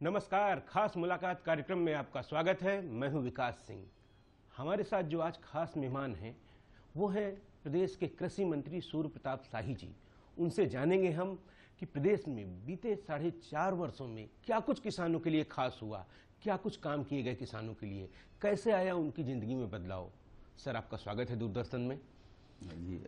नमस्कार। खास मुलाकात कार्यक्रम में आपका स्वागत है। मैं हूं विकास सिंह। हमारे साथ जो आज खास मेहमान हैं वो है प्रदेश के कृषि मंत्री सूर्य प्रताप शाही जी। उनसे जानेंगे हम कि प्रदेश में बीते 4.5 वर्षों में क्या कुछ किसानों के लिए खास हुआ, क्या कुछ काम किए गए किसानों के लिए, कैसे आया उनकी जिंदगी में बदलाव। सर, आपका स्वागत है दूरदर्शन में। जी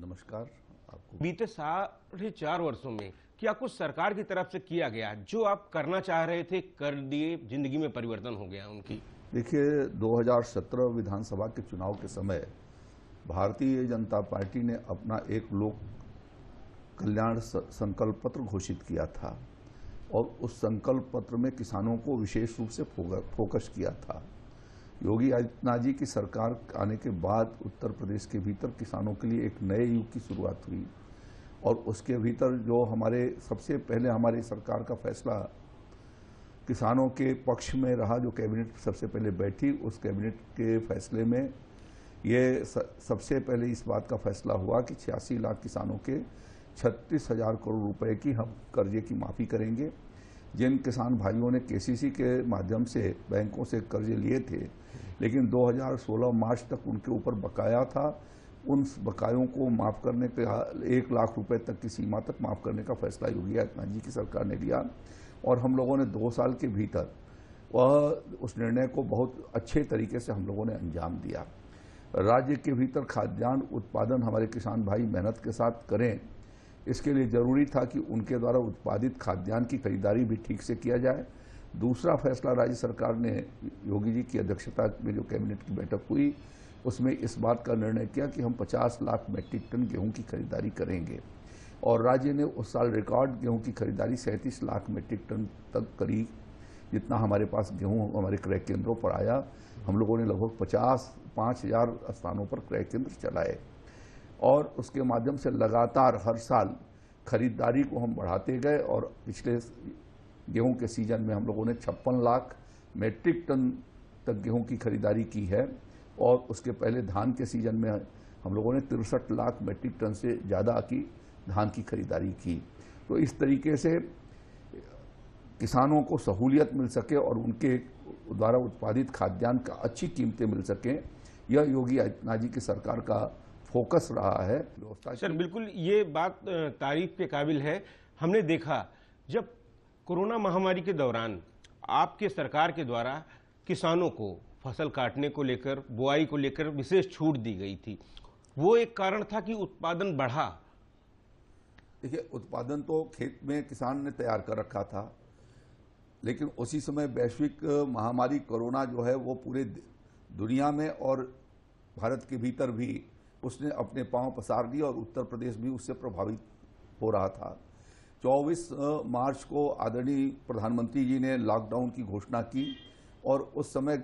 नमस्कार आपको। बीते 4.5 वर्षों में क्या कुछ सरकार की तरफ से किया गया जो आप करना चाह रहे थे, कर दिए, जिंदगी में परिवर्तन हो गया उनकी? देखिए, 2017 विधानसभा के चुनाव के समय भारतीय जनता पार्टी ने अपना एक लोक कल्याण संकल्प पत्र घोषित किया था और उस संकल्प पत्र में किसानों को विशेष रूप से फोकस किया था। योगी आदित्यनाथ जी की सरकार आने के बाद उत्तर प्रदेश के भीतर किसानों के लिए एक नए युग की शुरुआत हुई और उसके भीतर जो सबसे पहले हमारी सरकार का फैसला किसानों के पक्ष में रहा, जो कैबिनेट सबसे पहले बैठी, उस कैबिनेट के फैसले में ये सबसे पहले इस बात का फैसला हुआ कि 86 लाख किसानों के 36,000 करोड़ रुपए की हम कर्जे की माफ़ी करेंगे। जिन किसान भाइयों ने केसीसी के माध्यम से बैंकों से कर्जे लिए थे लेकिन 2016 मार्च तक उनके ऊपर बकाया था, उन बकायों को माफ़ करने का 1 लाख रुपए तक की सीमा तक माफ़ करने का फैसला योगी आदित्यनाथ जी की सरकार ने लिया और हम लोगों ने 2 साल के भीतर उस निर्णय को बहुत अच्छे तरीके से हम लोगों ने अंजाम दिया। राज्य के भीतर खाद्यान्न उत्पादन हमारे किसान भाई मेहनत के साथ करें, इसके लिए जरूरी था कि उनके द्वारा उत्पादित खाद्यान्न की खरीदारी भी ठीक से किया जाए। दूसरा फैसला राज्य सरकार ने योगी जी की अध्यक्षता में जो कैबिनेट की बैठक हुई उसमें इस बात का निर्णय किया कि हम 50 लाख मैट्रिक टन गेहूं की खरीदारी करेंगे और राज्य ने उस साल रिकॉर्ड गेहूं की खरीदारी 37 लाख मैट्रिक टन तक करी। जितना हमारे पास गेहूं हमारे क्रय केंद्रों पर आया, हम लोगों ने लगभग 5,000 स्थानों पर क्रय केंद्र चलाए और उसके माध्यम से लगातार हर साल खरीदारी को हम बढ़ाते गए और पिछले गेहूं के सीजन में हम लोगों ने 56 लाख मैट्रिक टन तक गेहूं की खरीदारी की है और उसके पहले धान के सीजन में हम लोगों ने 63 लाख मैट्रिक टन से ज़्यादा की धान की खरीदारी की। तो इस तरीके से किसानों को सहूलियत मिल सके और उनके द्वारा उत्पादित खाद्यान्न का अच्छी कीमतें मिल सकें, यह योगी आदित्यनाथ जी की सरकार का फोकस रहा है व्यवस्था। सर, बिल्कुल ये बात तारीफ के काबिल है। हमने देखा जब कोरोना महामारी के दौरान आपके सरकार के द्वारा किसानों को फसल काटने को लेकर, बुआई को लेकर विशेष छूट दी गई थी, वो एक कारण था कि उत्पादन बढ़ा। देखिए, उत्पादन तो खेत में किसान ने तैयार कर रखा था लेकिन उसी समय वैश्विक महामारी कोरोना जो है वो पूरे दुनिया में और भारत के भीतर भी उसने अपने पांव पसार दिए और उत्तर प्रदेश भी उससे प्रभावित हो रहा था। 24 मार्च को आदरणीय प्रधानमंत्री जी ने लॉकडाउन की घोषणा की और उस समय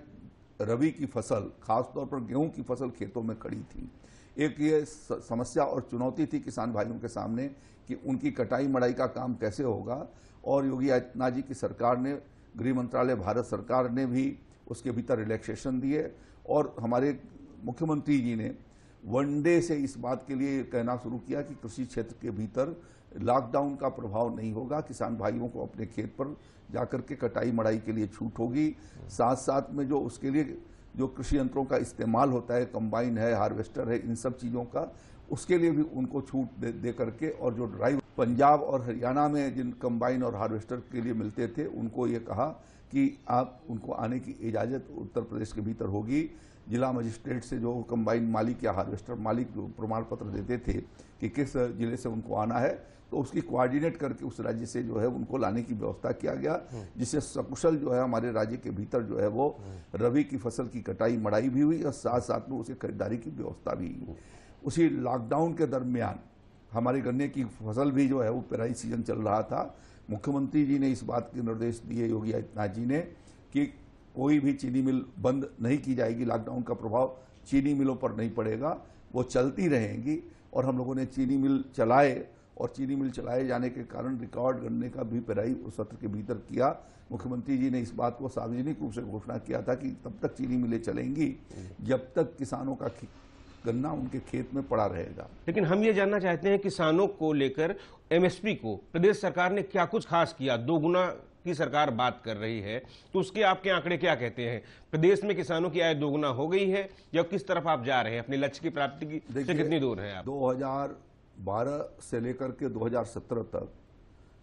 रबी की फसल, खासतौर पर गेहूं की फसल खेतों में खड़ी थी। एक ये समस्या और चुनौती थी किसान भाइयों के सामने कि उनकी कटाई मड़ाई का काम कैसे होगा और योगी आदित्यनाथ जी की सरकार ने, गृह मंत्रालय भारत सरकार ने भी उसके भीतर रिलैक्सेशन दिए और हमारे मुख्यमंत्री जी ने वनडे से इस बात के लिए कहना शुरू किया कि कृषि क्षेत्र के भीतर लॉकडाउन का प्रभाव नहीं होगा, किसान भाइयों को अपने खेत पर जाकर के कटाई मड़ाई के लिए छूट होगी। साथ साथ में जो उसके लिए जो कृषि यंत्रों का इस्तेमाल होता है, कंबाइन है, हार्वेस्टर है, इन सब चीज़ों का, उसके लिए भी उनको छूट दे करके और जो ड्राइव पंजाब और हरियाणा में जिन कंबाइन और हार्वेस्टर के लिए मिलते थे उनको ये कहा कि आप उनको आने की इजाज़त उत्तर प्रदेश के भीतर होगी। जिला मजिस्ट्रेट से जो कंबाइन मालिक या हार्वेस्टर मालिक जो प्रमाण पत्र देते थे कि किस जिले से उनको आना है, तो उसकी कोऑर्डिनेट करके उस राज्य से जो है उनको लाने की व्यवस्था किया गया, जिससे सकुशल जो है हमारे राज्य के भीतर जो है वो रबी की फसल की कटाई मड़ाई भी हुई और साथ साथ में उसे खरीदारी की व्यवस्था भी हुई। उसी लॉकडाउन के दरमियान हमारे गन्ने की फसल भी जो है वो पेराई सीजन चल रहा था। मुख्यमंत्री जी ने इस बात के निर्देश दिए योगी आदित्यनाथ जी ने कि कोई भी चीनी मिल बंद नहीं की जाएगी, लॉकडाउन का प्रभाव चीनी मिलों पर नहीं पड़ेगा, वो चलती रहेंगी और हम लोगों ने चीनी मिल चलाए और चीनी मिल चलाए जाने के कारण रिकॉर्ड गन्ने का भी पेराई उस सत्र के भीतर किया। मुख्यमंत्री जी ने इस बात को सार्वजनिक रूप से घोषणा किया था कि तब तक चीनी मिलें चलेंगी जब तक किसानों का गन्ना उनके खेत में पड़ा रहेगा। लेकिन हम ये जानना चाहते हैं किसानों को लेकर एमएसपी को प्रदेश सरकार ने क्या कुछ खास किया? 2 गुना की सरकार बात कर रही है, तो उसके आपके आंकड़े क्या कहते हैं? प्रदेश में किसानों की आय 2 गुना हो गई है या किस तरफ आप जा रहे हैं? अपने लक्ष्य की प्राप्ति की से कितनी दूर है आप? 2012 से लेकर के 2017 तक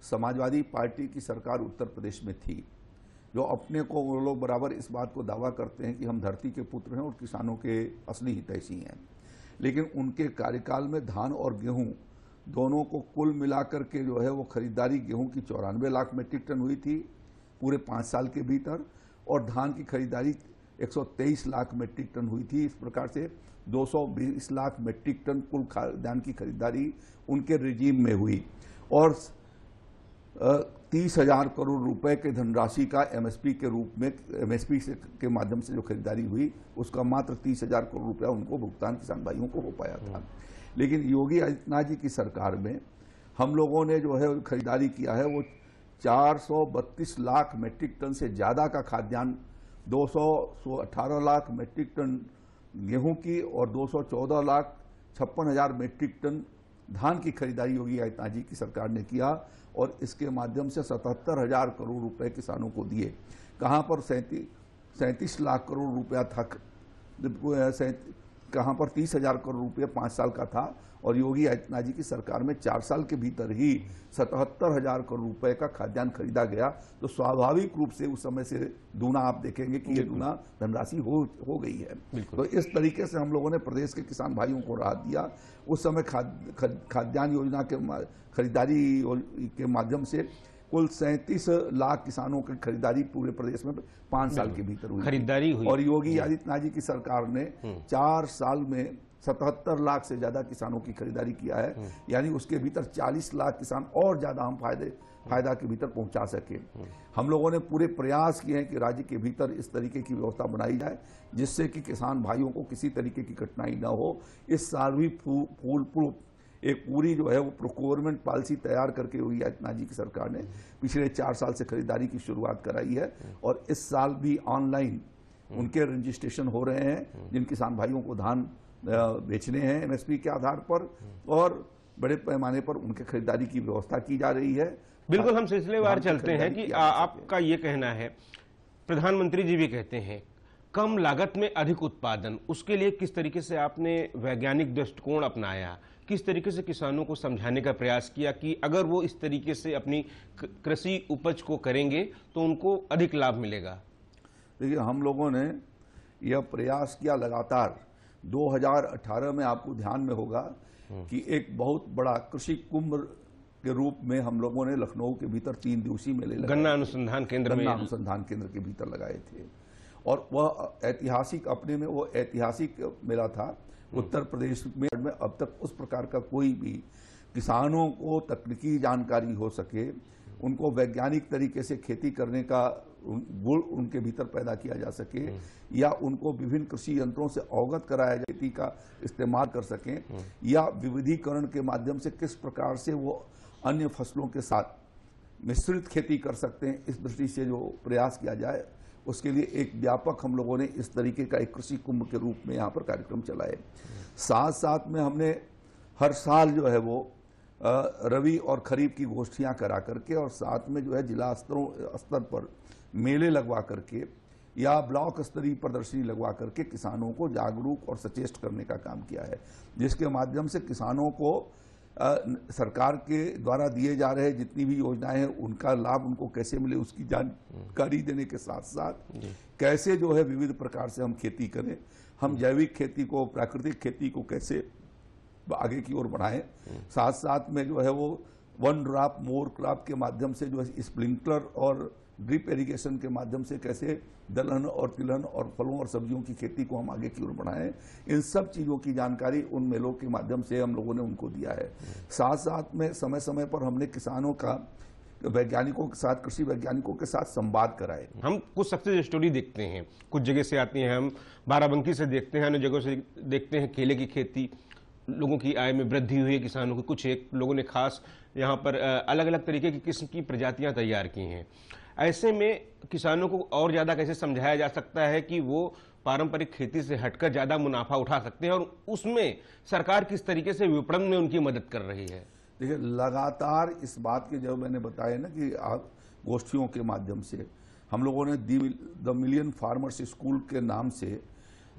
समाजवादी पार्टी की सरकार उत्तर प्रदेश में थी, जो अपने को वो लोग बराबर इस बात को दावा करते हैं कि हम धरती के पुत्र हैं और किसानों के असली हितैषी हैं। लेकिन उनके कार्यकाल में धान और गेहूं दोनों को कुल मिलाकर के जो है वो खरीदारी गेहूं की 94 लाख मीट्रिक टन हुई थी पूरे 5 साल के भीतर, और धान की खरीदारी 123 लाख मीट्रिक टन हुई थी। इस प्रकार से 220 लाख मीट्रिक टन कुल धान की खरीदारी उनके रिजीम में हुई, और 30,000 करोड़ रुपए के धनराशि का एमएसपी के रूप में एमएसपी के माध्यम से जो खरीदारी हुई उसका मात्र 30,000 करोड़ रुपया उनको भुगतान किसान भाइयों को हो पाया था। लेकिन योगी आदित्यनाथ जी की सरकार में हम लोगों ने जो है खरीदारी किया है वो 432 लाख मीट्रिक टन से ज्यादा का खाद्यान्न, 218 लाख मीट्रिक टन गेहूं की और 214,56,000 मीट्रिक टन धान की खरीदारी योगी आदित्यनाथ जी की सरकार ने किया, और इसके माध्यम से 77,000 करोड़ रुपए किसानों को दिए। कहां पर 37 लाख करोड़ रुपया था, कहां पर 30,000 करोड़ रुपये 5 साल का था, और योगी आदित्यनाथ जी की सरकार में 4 साल के भीतर ही 77,000 करोड़ रुपए का खाद्यान्न खरीदा गया। तो स्वाभाविक रूप से उस समय से दूना आप देखेंगे कि ये दूना धनराशि हो गई है। तो इस तरीके से हम लोगों ने प्रदेश के किसान भाइयों को राहत दिया। उस समय खाद्यान्न योजना के खरीदारी के माध्यम से कुल 37 लाख किसानों की खरीदारी पूरे प्रदेश में 5 साल के भीतर हुई खरीदारी हुई, और योगी आदित्यनाथ जी की सरकार ने 4 साल में 77 लाख से ज्यादा किसानों की खरीदारी किया है। यानी उसके भीतर 40 लाख किसान और ज्यादा हम फायदा के भीतर पहुंचा सके। हम लोगों ने पूरे प्रयास किए हैं कि राज्य के भीतर इस तरीके की व्यवस्था बनाई जाए जिससे कि किसान भाइयों को किसी तरीके की कठिनाई न हो। इस साल भी फूल प्रूफ एक पूरी जो है वो प्रोक्योरमेंट पॉलिसी तैयार करके योगी आदित्यनाथ जी की सरकार ने पिछले 4 साल से खरीदारी की शुरुआत कराई है, और इस साल भी ऑनलाइन उनके रजिस्ट्रेशन हो रहे हैं जिन किसान भाइयों को धान बेचने हैं एमएसपी के आधार पर, और बड़े पैमाने पर उनके खरीदारी की व्यवस्था की जा रही है। बिल्कुल, हम सिलसिलेवार चलते हैं कि आपका ये कहना है, प्रधानमंत्री जी भी कहते हैं कम लागत में अधिक उत्पादन, उसके लिए किस तरीके से आपने वैज्ञानिक दृष्टिकोण अपनाया, किस तरीके से किसानों को समझाने का प्रयास किया कि अगर वो इस तरीके से अपनी कृषि उपज को करेंगे तो उनको अधिक लाभ मिलेगा? देखिए, हम लोगों ने यह प्रयास किया लगातार। 2018 में आपको ध्यान में होगा कि एक बहुत बड़ा कृषि कुंभ के रूप में हम लोगों ने लखनऊ के भीतर 3 दिवसीय मेले गन्ना अनुसंधान केंद्र के भीतर लगाए थे, और वह ऐतिहासिक अपने में वो ऐतिहासिक मेला था। उत्तर प्रदेश में अब तक उस प्रकार का कोई भी किसानों को तकनीकी जानकारी हो सके, उनको वैज्ञानिक तरीके से खेती करने का गुण उनके भीतर पैदा किया जा सके, या उनको विभिन्न कृषि यंत्रों से अवगत कराया जाए, खेती का इस्तेमाल कर सकें, या विविधीकरण के माध्यम से किस प्रकार से वो अन्य फसलों के साथ मिश्रित खेती कर सकते हैं, इस दृष्टि से जो प्रयास किया जाए, उसके लिए एक व्यापक हम लोगों ने इस तरीके का एक कृषि कुंभ के रूप में यहाँ पर कार्यक्रम चलाए। साथ साथ में हमने हर साल जो है वो रबी और खरीफ की गोष्ठियां करा करके, और साथ में जो है जिला स्तर पर मेले लगवा करके या ब्लॉक स्तरीय प्रदर्शनी लगवा करके किसानों को जागरूक और सचेत करने का काम किया है, जिसके माध्यम से किसानों को सरकार के द्वारा दिए जा रहे जितनी भी योजनाएं हैं उनका लाभ उनको कैसे मिले उसकी जानकारी देने के साथ साथ कैसे जो है विविध प्रकार से हम खेती करें, हम जैविक खेती को, प्राकृतिक खेती को कैसे आगे की ओर बढ़ाएं, साथ साथ में जो है वो 1 ड्रॉप मोर क्रॉप के माध्यम से जो है स्प्रिंकलर और ड्रिप इरिगेशन के माध्यम से कैसे दलहन और तिलहन और फलों और सब्जियों की खेती को हम आगे की ओर बढ़ाएं। इन सब चीजों की जानकारी उन मेलों के माध्यम से हम लोगों ने उनको दिया है। साथ साथ में समय समय पर हमने किसानों का वैज्ञानिकों के साथ, कृषि वैज्ञानिकों के साथ संवाद कराए। हम कुछ सक्सेस स्टोरी देखते हैं, कुछ जगह से आती हैं, हम बाराबंकी से देखते हैं, अन्य जगहों से देखते हैं केले की खेती, लोगों की आय में वृद्धि हुई है किसानों की। कुछ एक लोगों ने खास यहाँ पर अलग अलग तरीके की किस्म की प्रजातियां तैयार की हैं। ऐसे में किसानों को और ज्यादा कैसे समझाया जा सकता है कि वो पारंपरिक खेती से हटकर ज्यादा मुनाफा उठा सकते हैं, और उसमें सरकार किस तरीके से विपणन में उनकी मदद कर रही है? देखिए, लगातार इस बात के, जो मैंने बताया ना कि गोष्ठियों के माध्यम से हम लोगों ने द मिलियन फार्मर्स स्कूल के नाम से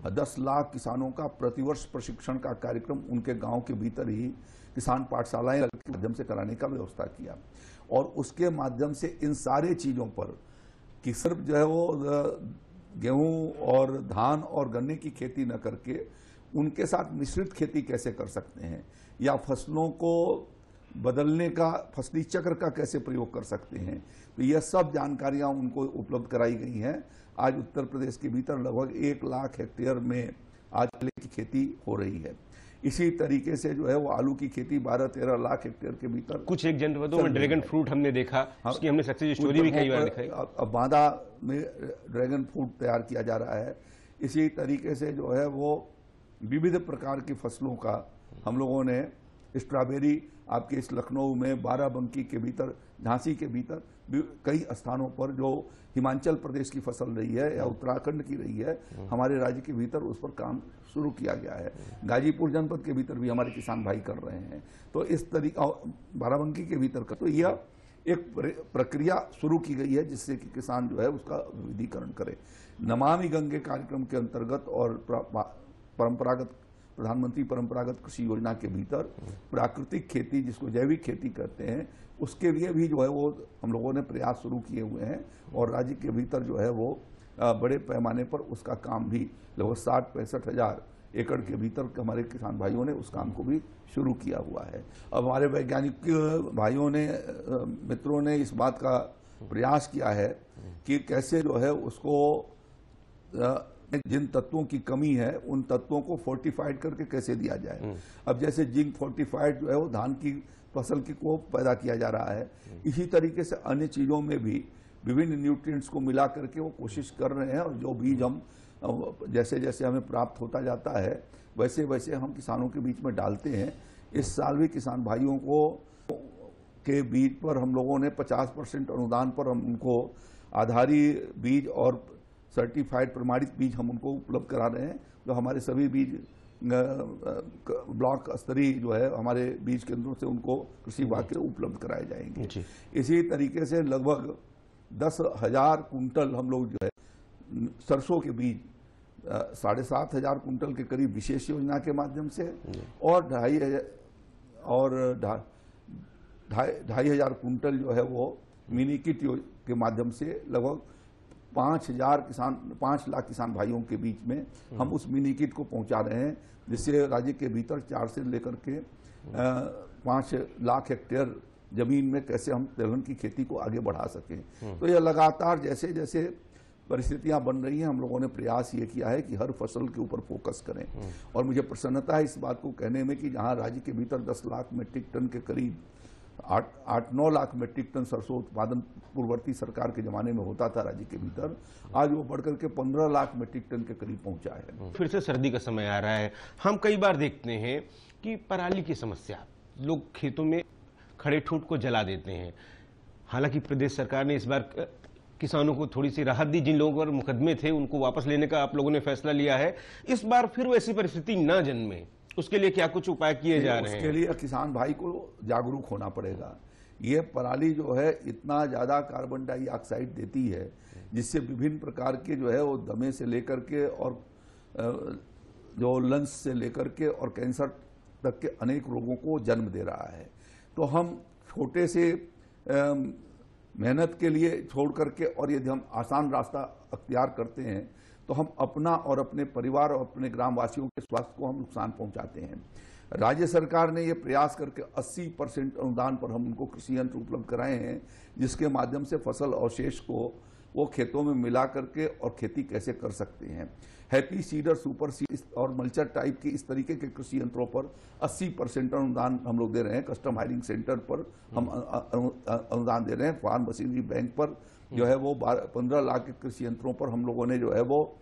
10 लाख किसानों का प्रतिवर्ष प्रशिक्षण का कार्यक्रम उनके गांव के भीतर ही किसान पाठशालाएं के माध्यम से कराने का व्यवस्था किया। और उसके माध्यम से इन सारे चीज़ों पर कि सिर्फ जो है वो गेहूं और धान और गन्ने की खेती न करके उनके साथ मिश्रित खेती कैसे कर सकते हैं, या फसलों को बदलने का फसली चक्र का कैसे प्रयोग कर सकते हैं, तो यह सब जानकारियां उनको उपलब्ध कराई गई हैं। आज उत्तर प्रदेश के भीतर लगभग 1 लाख हेक्टेयर में आज की खेती हो रही है। इसी तरीके से जो है वो आलू की खेती 12-13 लाख हेक्टेयर के भीतर कुछ एक जनपदों में ड्रैगन फ्रूट हमने देखा, उसकी हमने सक्सेस स्टोरी भी कई बार दिखाई। अब बांदा में ड्रैगन फ्रूट तैयार किया जा रहा है। इसी तरीके से जो है वो विविध प्रकार की फसलों का हम लोगों ने, स्ट्रॉबेरी आपके इस लखनऊ में, बाराबंकी के भीतर, झांसी के भीतर कई स्थानों पर जो हिमाचल प्रदेश की फसल रही है या उत्तराखंड की रही है, हमारे राज्य के भीतर उस पर काम शुरू किया गया है। गाजीपुर जनपद के भीतर भी हमारे किसान भाई कर रहे हैं। तो इस तरीका बाराबंकी के भीतर का, तो यह एक प्रक्रिया शुरू की गई है जिससे कि किसान जो है उसका विविधीकरण करे। नमामि गंगे कार्यक्रम के अंतर्गत और परंपरागत प्रधानमंत्री परंपरागत कृषि योजना के भीतर प्राकृतिक खेती, जिसको जैविक खेती कहते हैं, उसके लिए भी जो है वो हम लोगों ने प्रयास शुरू किए हुए हैं। और राज्य के भीतर जो है वो बड़े पैमाने पर उसका काम भी लगभग 60-65 हजार एकड़ के भीतर हमारे किसान भाइयों ने उस काम को भी शुरू किया हुआ है। अब हमारे वैज्ञानिक भाइयों ने, मित्रों ने इस बात का प्रयास किया है कि कैसे जो है उसको जिन तत्वों की कमी है उन तत्वों को फोर्टिफाइड करके कैसे दिया जाए। अब जैसे जिंक फोर्टिफाइड जो है वो धान की फसल की को पैदा किया जा रहा है, इसी तरीके से अन्य चीजों में भी विभिन्न न्यूट्रिएंट्स को मिला करके वो कोशिश कर रहे हैं। और जो बीज हम जैसे जैसे हमें प्राप्त होता जाता है वैसे वैसे हम किसानों के बीच में डालते हैं। इस साल भी किसान भाइयों को के बीज पर हम लोगों ने 50% अनुदान पर हम उनको आधारी बीज और सर्टिफाइड प्रमाणित बीज हम उनको उपलब्ध करा रहे हैं। जो हमारे सभी बीज ब्लॉक स्तरीय जो है हमारे बीज केंद्रों से उनको कृषि विभाग के उपलब्ध कराए जाएंगे। इसी तरीके से लगभग 10,000 कुंटल हम लोग जो है सरसों के बीज 7,500 कुंटल के करीब विशेष योजना के माध्यम से और 2,500 कुंटल जो है वो मिनी किट के माध्यम से लगभग 5 लाख किसान भाइयों के बीच में हम उस मिनी किट को पहुंचा रहे हैं, जिससे राज्य के भीतर 4 से लेकर के 5 लाख हेक्टेयर जमीन में कैसे हम तिलहन की खेती को आगे बढ़ा सकें। तो यह लगातार जैसे जैसे परिस्थितियां बन रही हैं, हम लोगों ने प्रयास ये किया है कि हर फसल के ऊपर फोकस करें। और मुझे प्रसन्नता है इस बात को कहने में कि जहां राज्य के भीतर 10 लाख मीट्रिक टन के करीब 8-9 लाख मीट्रिक टन सरसों उत्पादन पूर्ववर्ती सरकार के जमाने में होता था राज्य के भीतर, आज वो बढ़कर के 15 लाख मीट्रिक टन के करीब पहुंचा है। फिर से सर्दी का समय आ रहा है, हम कई बार देखते हैं कि पराली की समस्या, लोग खेतों में खड़े ठूठ को जला देते हैं। हालांकि प्रदेश सरकार ने इस बार किसानों को थोड़ी सी राहत दी, जिन लोगों पर मुकदमे थे उनको वापस लेने का आप लोगों ने फैसला लिया है। इस बार फिर वैसी परिस्थिति न जन्मे, उसके लिए क्या कुछ उपाय किए जा रहे हैं? उसके लिए किसान भाई को जागरूक होना पड़ेगा। ये पराली जो है इतना ज्यादा कार्बन डाइऑक्साइड देती है जिससे विभिन्न प्रकार के जो है वो दमे से लेकर के और जो लंग्स से लेकर के और कैंसर तक के अनेक रोगों को जन्म दे रहा है। तो हम छोटे से मेहनत के लिए छोड़ करके और यदि हम आसान रास्ता अख्तियार करते हैं तो हम अपना और अपने परिवार और अपने ग्रामवासियों के स्वास्थ्य को हम नुकसान पहुंचाते हैं। राज्य सरकार ने ये प्रयास करके 80% अनुदान पर हम उनको कृषि यंत्र उपलब्ध कराए हैं, जिसके माध्यम से फसल अवशेष को वो खेतों में मिला करके और खेती कैसे कर सकते हैं। हैप्पी सीडर, सुपर सीड और मल्चर टाइप की इस तरीके के कृषि यंत्रों पर 80% अनुदान हम लोग दे रहे हैं। कस्टम हायरिंग सेंटर पर हम अनुदान दे रहे हैं। फार्म मशीनरी बैंक पर जो है वो 15 लाख के कृषि यंत्रों पर हम लोगों ने जो है वो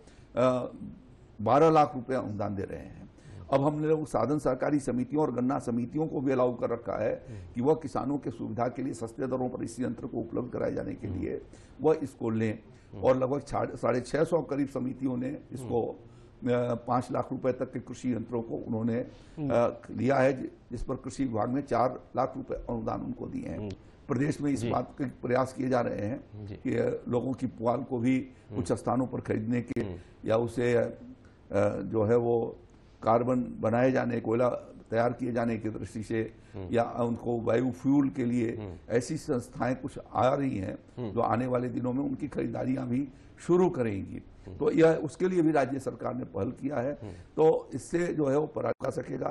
12 लाख रुपए अनुदान दे रहे हैं। अब हमने लोग साधन सहकारी समितियों और गन्ना समितियों को भी अलाउ कर रखा है कि वह किसानों के सुविधा के लिए सस्ते दरों पर इस यंत्र को उपलब्ध कराए जाने के लिए वह इसको लें। और लगभग 650 करीब समितियों ने इसको 5 लाख रुपए तक के कृषि यंत्रों को उन्होंने दिया है, जिस पर कृषि विभाग ने 4 लाख रुपए अनुदान उनको दिए हैं। प्रदेश में इस बात के प्रयास किए जा रहे हैं कि लोगों की पुआल को भी कुछ स्थानों पर खरीदने के या उसे जो है वो कार्बन बनाए जाने, कोयला तैयार किए जाने की दृष्टि से या उनको बायो फ्यूल के लिए ऐसी संस्थाएं कुछ आ रही हैं जो आने वाले दिनों में उनकी खरीदारियां भी शुरू करेंगी। तो यह उसके लिए भी राज्य सरकार ने पहल किया है, तो इससे जो है वो परा जा सकेगा।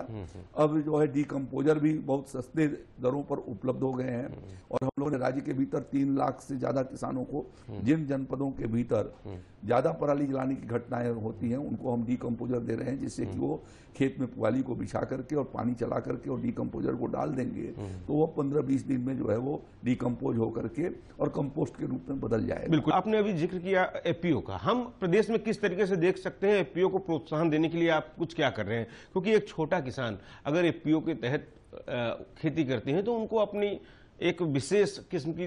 अब जो है डीकम्पोजर भी बहुत सस्ते दरों पर उपलब्ध हो गए हैं और हम लोगों ने राज्य के भीतर 3 लाख से ज्यादा किसानों को जिन जनपदों के भीतर ज्यादा पराली जलाने की घटनाएं होती हैं उनको हम डीकम्पोजर दे रहे हैं, जिससे कि वो खेत में पुआली को बिछा करके और पानी चला करके और डीकम्पोजर को डाल देंगे तो वो 15-20 दिन में जो है वो डीकम्पोज होकर के और कंपोस्ट के रूप में बदल जाएगा। बिल्कुल, आपने अभी जिक्र किया एफपीओ का। हम प्रदेश में किस तरीके से देख सकते हैं एफपीओ को प्रोत्साहन देने के लिए आप कुछ क्या कर रहे हैं? क्योंकि एक छोटा किसान अगर एफपीओ के तहत खेती करते हैं तो उनको अपनी एक विशेष किस्म की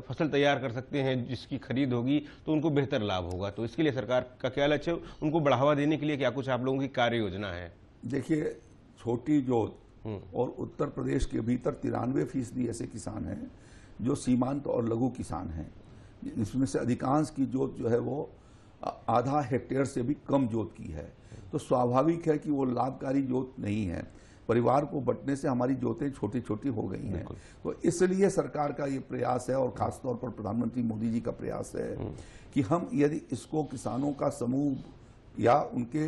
फसल तैयार कर सकते हैं जिसकी खरीद होगी तो उनको बेहतर लाभ होगा। तो इसके लिए सरकार का क्या लक्ष्य है? उनको बढ़ावा देने के लिए क्या कुछ आप लोगों की कार्य योजना है? देखिए, छोटी जोत और उत्तर प्रदेश के भीतर 93% ऐसे किसान हैं जो सीमांत और लघु किसान हैं। इसमें से अधिकांश की जोत जो है वो आधा हेक्टेयर से भी कम जोत की है। तो स्वाभाविक है कि वो लाभकारी जोत नहीं है। परिवार को बंटने से हमारी जोतें छोटी छोटी हो गई हैं। तो इसलिए सरकार का ये प्रयास है और खासतौर पर प्रधानमंत्री मोदी जी का प्रयास है कि हम यदि इसको किसानों का समूह या उनके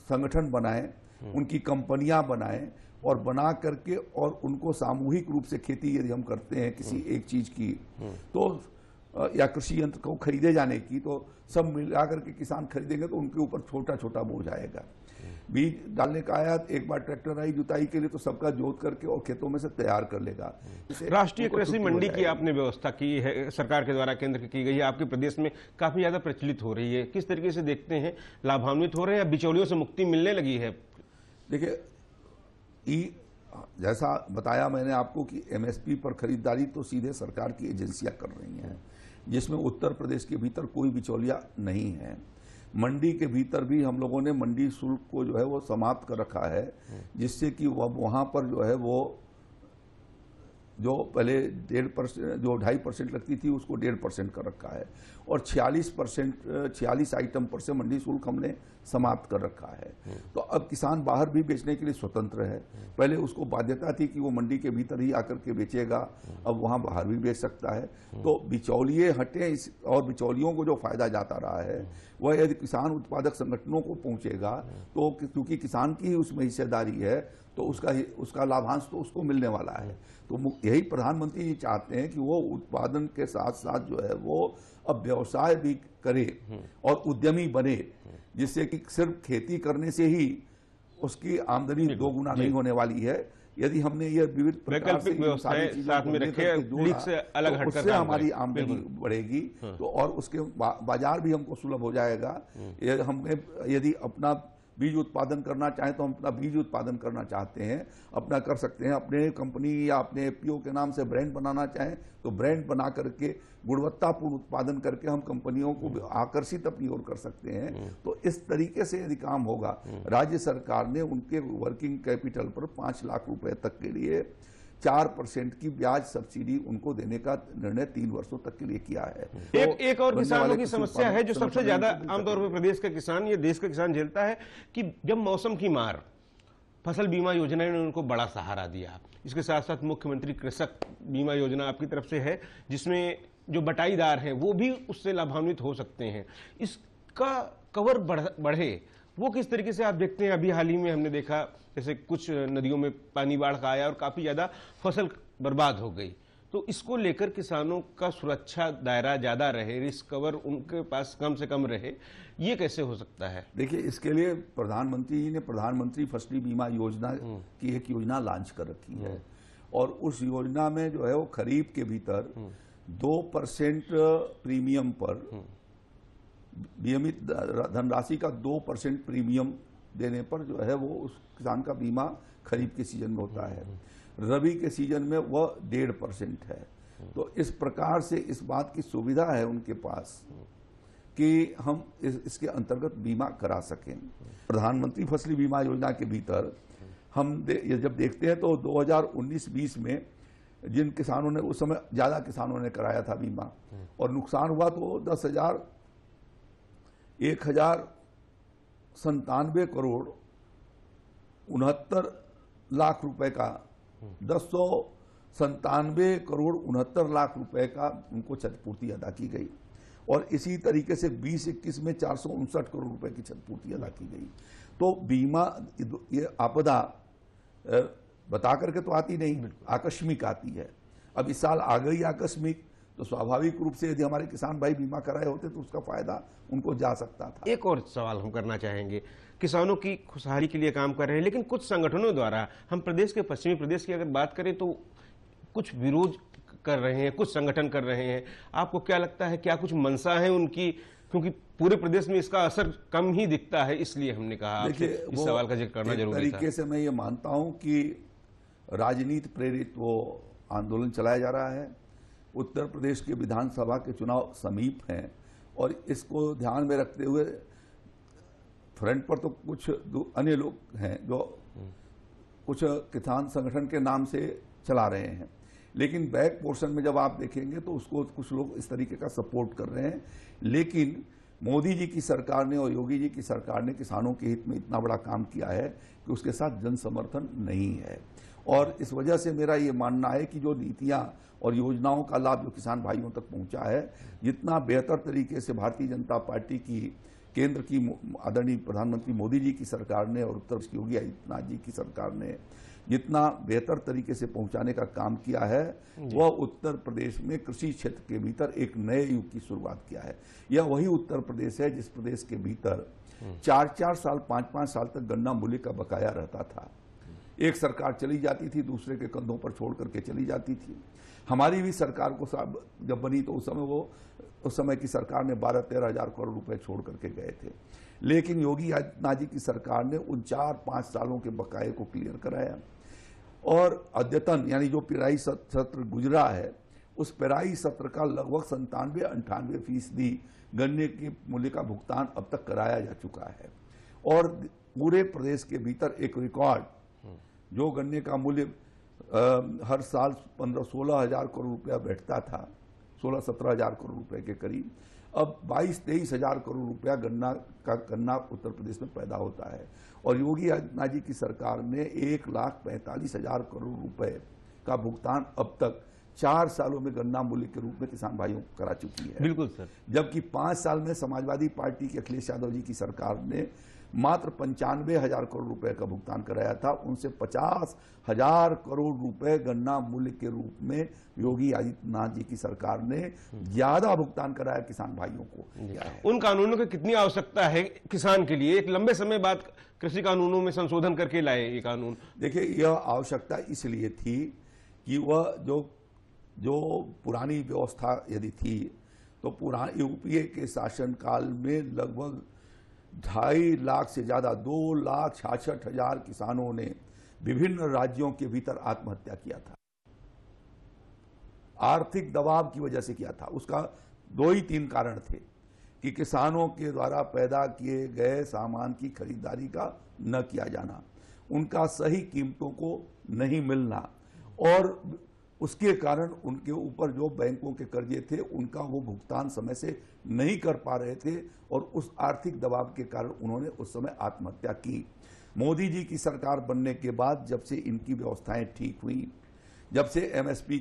संगठन बनाएं, उनकी कंपनियां बनाएं और बना करके और उनको सामूहिक रूप से खेती यदि हम करते हैं किसी एक चीज की तो या कृषि यंत्र को खरीदे जाने की, तो सब मिला करके किसान खरीदेंगे तो उनके ऊपर छोटा छोटा बोझ आएगा। बीज डालने का आया, एक बार ट्रैक्टर आई जुताई के लिए तो सबका जोत करके और खेतों में से तैयार कर लेगा। राष्ट्रीय कृषि मंडी की आपने व्यवस्था की है, सरकार के द्वारा केंद्र की गई है, आपके प्रदेश में काफी ज्यादा प्रचलित हो रही है। किस तरीके से देखते हैं, लाभान्वित हो रहे हैं या बिचौलियों से मुक्ति मिलने लगी है? देखिए, जैसा बताया मैंने आपको कि एमएसपी पर खरीदारी तो सीधे सरकार की एजेंसियां कर रही हैं, जिसमें उत्तर प्रदेश के भीतर कोई बिचौलिया नहीं है। मंडी के भीतर भी हम लोगों ने मंडी शुल्क को जो है वो समाप्त कर रखा है, जिससे कि वहां पर जो है वो जो पहले 1.5% जो 2.5% लगती थी उसको 1.5% कर रखा है और 46 आइटम पर से मंडी शुल्क हमने समाप्त कर रखा है। तो अब किसान बाहर भी बेचने के लिए स्वतंत्र है। पहले उसको बाध्यता थी कि वो मंडी के भीतर ही आकर के बेचेगा, अब वहां बाहर भी बेच सकता है। तो बिचौलिए हटे और बिचौलियों को जो फायदा जाता रहा है वह यदि किसान उत्पादक संगठनों को पहुंचेगा तो क्योंकि किसान की ही उसमें हिस्सेदारी है तो उसका लाभांश तो उसको मिलने वाला है। तो यही प्रधानमंत्री जी चाहते हैं कि वो उत्पादन के साथ साथ जो है वो अब व्यवसाय भी करे और उद्यमी बने, जिससे कि सिर्फ खेती करने से ही उसकी आमदनी 2 गुना नहीं होने वाली है। यदि हमने ये विविध वैकल्पिक व्यवस्थाएं साथ में रखे, लीग से अलग हटकर उससे हमारी आमदनी बढ़ेगी तो और उसके बाजार भी हमको सुलभ हो जाएगा। हमें यदि अपना बीज उत्पादन करना चाहें तो हम अपना बीज उत्पादन करना चाहते हैं, अपना कर सकते हैं। अपने कंपनी या अपने एफपीओ के नाम से ब्रांड बनाना चाहें तो ब्रांड बना करके गुणवत्तापूर्ण उत्पादन करके हम कंपनियों को आकर्षित अपनी ओर कर सकते हैं। तो इस तरीके से यदि काम होगा, राज्य सरकार ने उनके वर्किंग कैपिटल पर 5 लाख रुपए तक के लिए 4% की ब्याज सब्सिडी उनको देने का निर्णय 3 वर्षों तक के लिए किया है। एक और किसानों की समस्या है जो सबसे ज्यादा आमतौर पर प्रदेश का किसान, ये देश का किसान झेलता है कि जब मौसम की मार, फसल बीमा योजना ने उनको बड़ा सहारा दिया। इसके साथ साथ मुख्यमंत्री कृषक बीमा योजना आपकी तरफ से है, जिसमें जो बटाईदार हैं वो भी उससे लाभान्वित हो सकते हैं। इसका कवर बढ़े वो किस तरीके से आप देखते हैं? अभी हाल ही में हमने देखा जैसे कुछ नदियों में पानी बाढ़ का आया और काफी ज्यादा फसल बर्बाद हो गई। तो इसको लेकर किसानों का सुरक्षा दायरा ज्यादा रहे, रिस्क कवर उनके पास कम से कम रहे, ये कैसे हो सकता है? देखिए, इसके लिए प्रधानमंत्री जी ने प्रधानमंत्री फसल बीमा योजना की एक योजना लॉन्च कर रखी है और उस योजना में जो है वो खरीफ के भीतर 2% प्रीमियम पर नियमित धनराशि का 2% प्रीमियम देने पर जो है वो उस किसान का बीमा खरीफ के सीजन में होता है, रबी के सीजन में वह 1.5% है। तो इस प्रकार से इस बात की सुविधा है उनके पास कि हम इसके अंतर्गत बीमा करा सकें। प्रधानमंत्री फसली बीमा योजना के भीतर हम जब देखते हैं तो 2019-20 में जिन किसानों ने, उस समय ज्यादा किसानों ने कराया था बीमा और नुकसान हुआ तो 1,097 करोड़ 69 लाख रुपए का 1097 करोड़ 69 लाख रुपए का उनको क्षतिपूर्ति अदा की गई और इसी तरीके से 20-21 में 459 करोड़ रुपए की क्षतिपूर्ति अदा की गई। तो बीमा ये आपदा बता करके तो आती नहीं, आकस्मिक आती है। अब इस साल आ गई आकस्मिक, तो स्वाभाविक रूप से यदि हमारे किसान भाई बीमा कराए होते तो उसका फायदा उनको जा सकता था। एक और सवाल हम करना चाहेंगे, किसानों की खुशहाली के लिए काम कर रहे हैं, लेकिन कुछ संगठनों द्वारा, हम प्रदेश के पश्चिमी प्रदेश की अगर बात करें तो कुछ विरोध कर रहे हैं, कुछ संगठन कर रहे हैं। आपको क्या लगता है, क्या कुछ मंशा है उनकी? क्योंकि पूरे प्रदेश में इसका असर कम ही दिखता है, इसलिए हमने कहा आपसे इस सवाल का जिक्र करना जरूरी था। तरीके से मैं ये मानता हूं कि राजनीति प्रेरित वो आंदोलन चलाया जा रहा है। उत्तर प्रदेश के विधानसभा के चुनाव समीप हैं और इसको ध्यान में रखते हुए फ्रंट पर तो कुछ अन्य लोग हैं जो कुछ किसान संगठन के नाम से चला रहे हैं, लेकिन बैक पोर्शन में जब आप देखेंगे तो उसको कुछ लोग इस तरीके का सपोर्ट कर रहे हैं। लेकिन मोदी जी की सरकार ने और योगी जी की सरकार ने किसानों के हित में इतना बड़ा काम किया है कि उसके साथ जन समर्थन नहीं है और इस वजह से मेरा ये मानना है कि जो नीतियां और योजनाओं का लाभ जो किसान भाइयों तक पहुंचा है, जितना बेहतर तरीके से भारतीय जनता पार्टी की केंद्र की आदरणीय प्रधानमंत्री मोदी जी की सरकार ने और उत्तर प्रदेश की योगी आदित्यनाथ जी की सरकार ने जितना बेहतर तरीके से पहुंचाने का काम किया है, वह उत्तर प्रदेश में कृषि क्षेत्र के भीतर एक नए युग की शुरुआत किया है। यह वही उत्तर प्रदेश है जिस प्रदेश के भीतर 4-4 साल 5-5 साल तक गन्ना मूल्य का बकाया रहता था। एक सरकार चली जाती थी, दूसरे के कंधों पर छोड़ करके चली जाती थी। हमारी भी सरकार को जब बनी तो उस समय की सरकार ने 12-13 हजार करोड़ रुपए छोड़ करके गए थे, लेकिन योगी आदित्यनाथ जी की सरकार ने उन 4-5 सालों के बकाये को क्लियर कराया और अद्यतन यानी जो पेराई सत्र गुजरा है, उस पेराई सत्र का लगभग 97-98% गन्ने के मूल्य का भुगतान अब तक कराया जा चुका है और पूरे प्रदेश के भीतर एक रिकॉर्ड जो गन्ने का मूल्य हर साल 15-16 हजार करोड़ रुपया बैठता था, 16-17 हजार करोड़ रुपए के करीब, अब 22-23 हजार करोड़ रुपया गन्ना उत्तर प्रदेश में पैदा होता है और योगी आदित्यनाथ जी की सरकार ने 1,45,000 करोड़ रुपए का भुगतान अब तक 4 सालों में गन्ना मूल्य के रूप में किसान भाइयों को करा चुकी है। बिल्कुल सर। जबकि 5 साल में समाजवादी पार्टी के अखिलेश यादव जी की सरकार ने मात्र 95,000 करोड़ रुपए का भुगतान कराया था। उनसे 50,000 करोड़ रुपए गन्ना मूल्य के रूप में योगी आदित्यनाथ जी की सरकार ने ज्यादा भुगतान कराया किसान भाइयों को। उन कानूनों की कितनी आवश्यकता है किसान के लिए? एक लंबे समय बाद कृषि कानूनों में संशोधन करके लाए ये कानून। देखिए, यह आवश्यकता इसलिए थी कि वह जो पुरानी व्यवस्था यदि थी तो पुराने यूपीए के शासनकाल में लगभग 2.5 लाख से ज्यादा 2,66,000 किसानों ने विभिन्न राज्यों के भीतर आत्महत्या किया था। आर्थिक दबाव की वजह से किया था। उसका 2-3 कारण थे कि किसानों के द्वारा पैदा किए गए सामान की खरीदारी का न किया जाना, उनका सही कीमतों को नहीं मिलना और उसके कारण उनके ऊपर जो बैंकों के कर्जे थे उनका वो भुगतान समय से नहीं कर पा रहे थे और उस आर्थिक दबाव के कारण उन्होंने उस समय आत्महत्या की। मोदी जी की सरकार बनने के बाद जब से इनकी व्यवस्थाएं ठीक हुई, जब से एमएसपी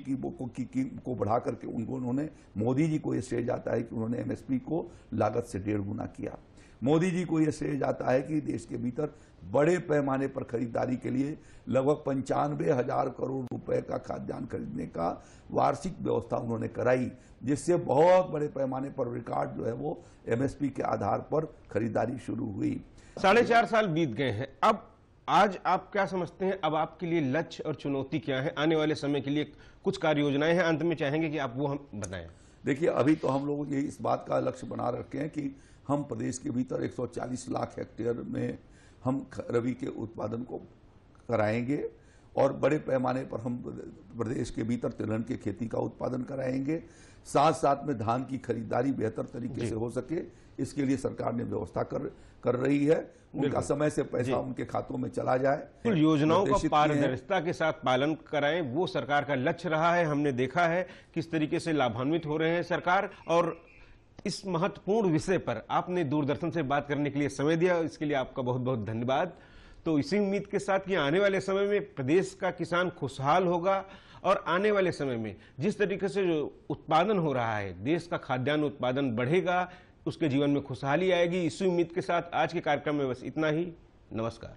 को बढ़ा करके उन्होंने, मोदी जी को यह श्रेय जाता है कि उन्होंने एमएसपी को लागत से 1.5 गुना किया। मोदी जी को यह श्रेय जाता है कि देश के भीतर बड़े पैमाने पर खरीदारी के लिए लगभग 95,000 करोड़ रुपए का खाद्यान्न खरीदने का वार्षिक व्यवस्था उन्होंने कराई, जिससे बहुत बड़े पैमाने पर रिकॉर्ड जो है वो एमएसपी के आधार पर खरीदारी शुरू हुई। 4.5 साल बीत गए हैं। अब आज आप क्या समझते हैं, अब आपके लिए लक्ष्य और चुनौती क्या है? आने वाले समय के लिए कुछ कार्य योजनाएं हैं, अंत में चाहेंगे कि आप वो हम बताएं। देखिए, अभी तो हम लोग ये इस बात का लक्ष्य बना रखे हैं कि हम प्रदेश के भीतर 140 लाख हेक्टेयर में हम रबी के उत्पादन को कराएंगे और बड़े पैमाने पर हम प्रदेश के भीतर तिलहन की खेती का उत्पादन कराएंगे। साथ साथ में धान की खरीदारी बेहतर तरीके से हो सके, इसके लिए सरकार ने व्यवस्था कर रही है। उनका समय से पैसा उनके खातों में चला जाए, कुल योजनाओं का पारदर्शिता के साथ पालन कराएं, वो सरकार का लक्ष्य रहा है। हमने देखा है किस तरीके से लाभान्वित हो रहे हैं सरकार। और इस महत्वपूर्ण विषय पर आपने दूरदर्शन से बात करने के लिए समय दिया, इसके लिए आपका बहुत बहुत धन्यवाद। तो इसी उम्मीद के साथ कि आने वाले समय में प्रदेश का किसान खुशहाल होगा और आने वाले समय में जिस तरीके से जो उत्पादन हो रहा है, देश का खाद्यान्न उत्पादन बढ़ेगा, उसके जीवन में खुशहाली आएगी। इसी उम्मीद के साथ आज के कार्यक्रम में बस इतना ही। नमस्कार।